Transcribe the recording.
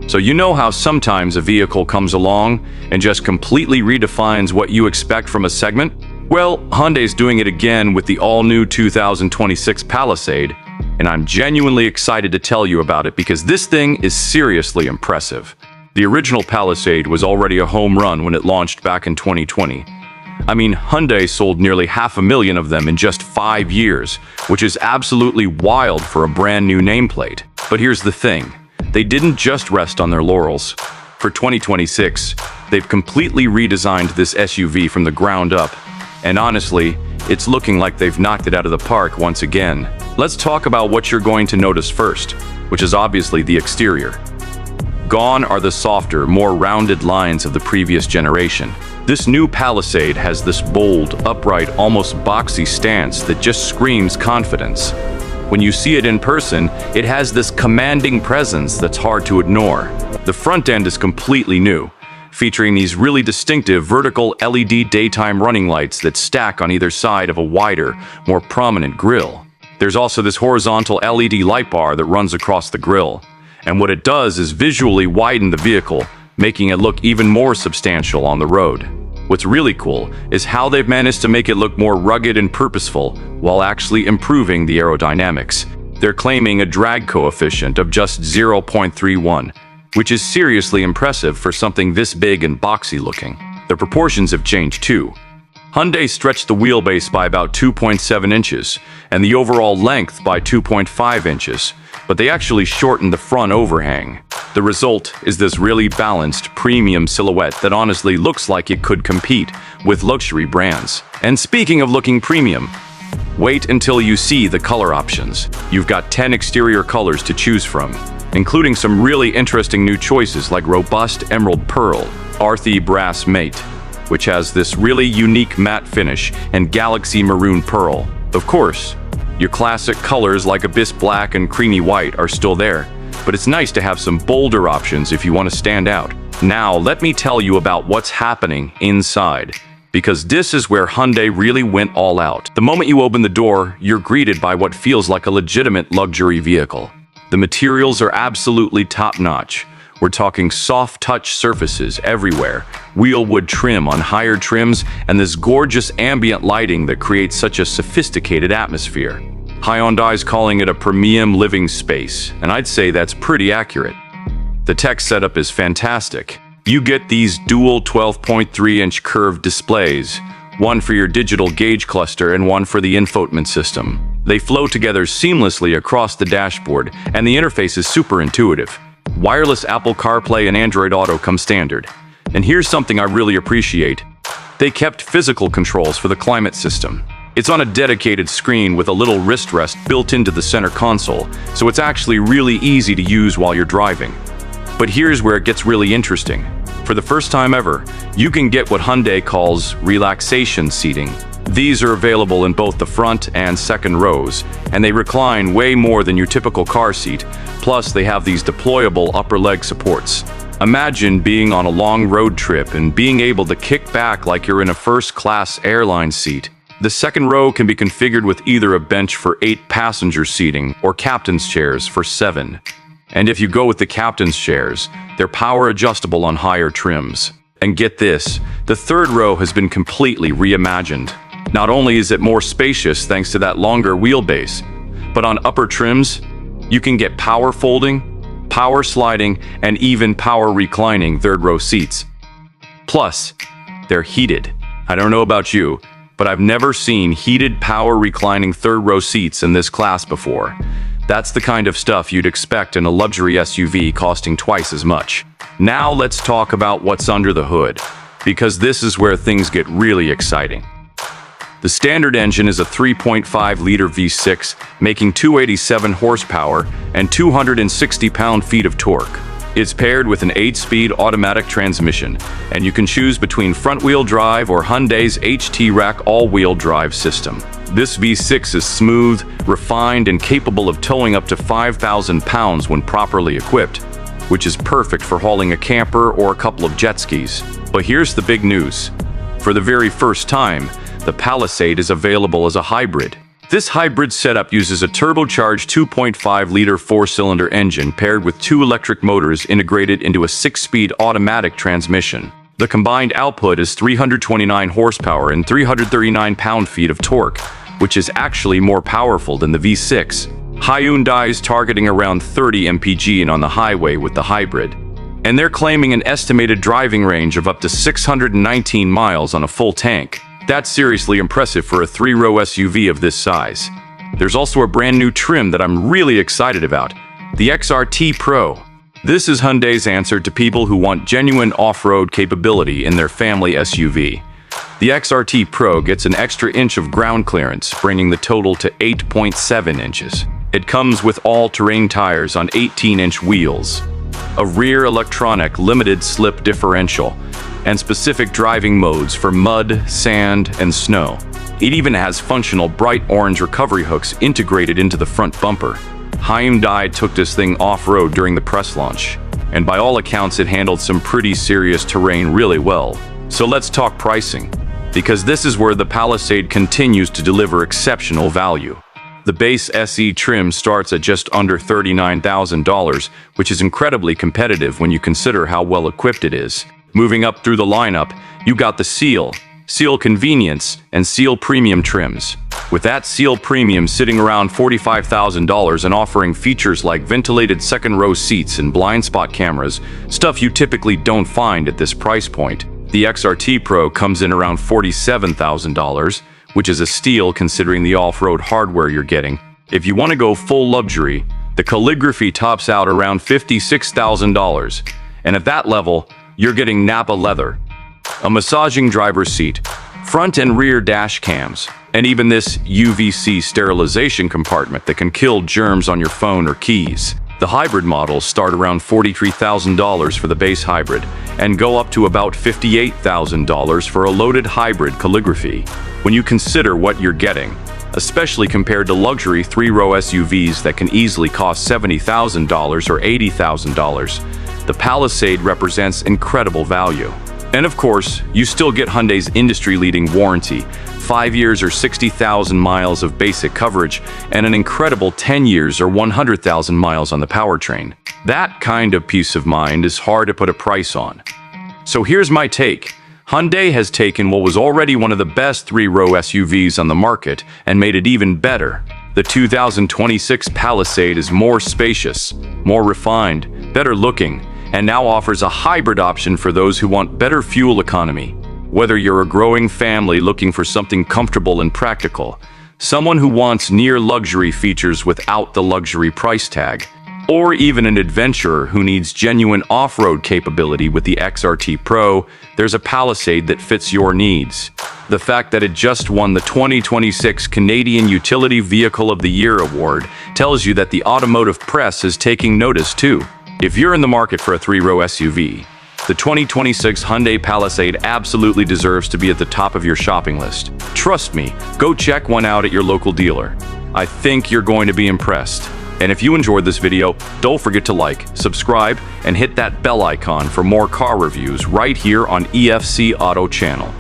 So you know how sometimes a vehicle comes along and just completely redefines what you expect from a segment? Well, Hyundai's doing it again with the all-new 2026 Palisade, and I'm genuinely excited to tell you about it because this thing is seriously impressive. The original Palisade was already a home run when it launched back in 2020. I mean, Hyundai sold nearly 500,000 of them in just 5 years, which is absolutely wild for a brand new nameplate. But here's the thing, they didn't just rest on their laurels. For 2026, they've completely redesigned this SUV from the ground up, and honestly, it's looking like they've knocked it out of the park once again. Let's talk about what you're going to notice first, which is obviously the exterior. Gone are the softer, more rounded lines of the previous generation. This new Palisade has this bold, upright, almost boxy stance that just screams confidence. When you see it in person, it has this commanding presence that's hard to ignore. The front end is completely new, featuring these really distinctive vertical LED daytime running lights that stack on either side of a wider, more prominent grille. There's also this horizontal LED light bar that runs across the grille, and what it does is visually widen the vehicle, making it look even more substantial on the road. What's really cool is how they've managed to make it look more rugged and purposeful while actually improving the aerodynamics. They're claiming a drag coefficient of just 0.31, which is seriously impressive for something this big and boxy looking. The proportions have changed too. Hyundai stretched the wheelbase by about 2.7 inches and the overall length by 2.5 inches, but they actually shortened the front overhang. The result is this really balanced, premium silhouette that honestly looks like it could compete with luxury brands. And speaking of looking premium, wait until you see the color options. You've got 10 exterior colors to choose from, including some really interesting new choices like Robust Emerald Pearl, Arthi Brass Mate, which has this really unique matte finish, and Galaxy Maroon Pearl. Of course, your classic colors like Abyss Black and Creamy White are still there, but it's nice to have some bolder options if you want to stand out. Now, let me tell you about what's happening inside, because this is where Hyundai really went all out. The moment you open the door, you're greeted by what feels like a legitimate luxury vehicle. The materials are absolutely top-notch. We're talking soft-touch surfaces everywhere, wheel wood trim on higher trims, and this gorgeous ambient lighting that creates such a sophisticated atmosphere. Hyundai's calling it a premium living space, and I'd say that's pretty accurate. The tech setup is fantastic. You get these dual 12.3-inch curved displays, one for your digital gauge cluster and one for the infotainment system. They flow together seamlessly across the dashboard, and the interface is super intuitive. Wireless Apple CarPlay and Android Auto come standard. And here's something I really appreciate. They kept physical controls for the climate system. It's on a dedicated screen with a little wrist rest built into the center console, so it's actually really easy to use while you're driving. But here's where it gets really interesting. For the first time ever, you can get what Hyundai calls relaxation seating. These are available in both the front and second rows, and they recline way more than your typical car seat, plus they have these deployable upper leg supports. Imagine being on a long road trip and being able to kick back like you're in a first-class airline seat. The second row can be configured with either a bench for 8 passenger seating or captain's chairs for 7. And if you go with the captain's chairs, they're power adjustable on higher trims. And get this, the third row has been completely reimagined. Not only is it more spacious thanks to that longer wheelbase, but on upper trims, you can get power folding, power sliding, and even power reclining third row seats. Plus, they're heated. I don't know about you, but I've never seen heated power reclining third row seats in this class before. That's the kind of stuff you'd expect in a luxury SUV costing twice as much. Now let's talk about what's under the hood, because this is where things get really exciting. The standard engine is a 3.5-liter V6, making 287 horsepower and 260 pound-feet of torque. It's paired with an 8-speed automatic transmission, and you can choose between front-wheel drive or Hyundai's HT-Rack all-wheel drive system. This V6 is smooth, refined, and capable of towing up to 5,000 pounds when properly equipped, which is perfect for hauling a camper or a couple of jet skis. But here's the big news. For the very first time, the Palisade is available as a hybrid. This hybrid setup uses a turbocharged 2.5-liter four-cylinder engine paired with two electric motors integrated into a 6-speed automatic transmission. The combined output is 329 horsepower and 339 pound-feet of torque, which is actually more powerful than the V6. Hyundai is targeting around 30 mpg on the highway with the hybrid, and they're claiming an estimated driving range of up to 619 miles on a full tank. That's seriously impressive for a 3-row SUV of this size. There's also a brand new trim that I'm really excited about, the XRT Pro. This is Hyundai's answer to people who want genuine off-road capability in their family SUV. The XRT Pro gets an extra inch of ground clearance, bringing the total to 8.7 inches. It comes with all-terrain tires on 18-inch wheels, a rear electronic limited slip differential, and specific driving modes for mud, sand, and snow. It even has functional bright orange recovery hooks integrated into the front bumper. Hyundai took this thing off-road during the press launch, and by all accounts it handled some pretty serious terrain really well. So let's talk pricing, because this is where the Palisade continues to deliver exceptional value. The base SE trim starts at just under $39,000, which is incredibly competitive when you consider how well equipped it is. Moving up through the lineup, you got the Seal Convenience, and Seal Premium trims. With that Seal Premium sitting around $45,000 and offering features like ventilated second-row seats and blind spot cameras, stuff you typically don't find at this price point. The XRT Pro comes in around $47,000, which is a steal considering the off-road hardware you're getting. If you want to go full luxury, the Calligraphy tops out around $56,000, and at that level, you're getting Napa leather, a massaging driver's seat, front and rear dash cams, and even this UVC sterilization compartment that can kill germs on your phone or keys. The hybrid models start around $43,000 for the base hybrid and go up to about $58,000 for a loaded hybrid Calligraphy. When you consider what you're getting, especially compared to luxury 3-row SUVs that can easily cost $70,000 or $80,000, the Palisade represents incredible value. And of course, you still get Hyundai's industry-leading warranty, 5 years or 60,000 miles of basic coverage, and an incredible 10 years or 100,000 miles on the powertrain. That kind of peace of mind is hard to put a price on. So here's my take. Hyundai has taken what was already one of the best 3-row SUVs on the market and made it even better. The 2026 Palisade is more spacious, more refined, better looking, and now offers a hybrid option for those who want better fuel economy. Whether you're a growing family looking for something comfortable and practical, someone who wants near luxury features without the luxury price tag, or even an adventurer who needs genuine off-road capability with the XRT Pro, there's a Palisade that fits your needs. The fact that it just won the 2026 Canadian Utility Vehicle of the Year award tells you that the automotive press is taking notice too. If you're in the market for a 3-row SUV, the 2026 Hyundai Palisade absolutely deserves to be at the top of your shopping list. Trust me, go check one out at your local dealer. I think you're going to be impressed. And if you enjoyed this video, don't forget to like, subscribe, and hit that bell icon for more car reviews right here on EFC Auto channel.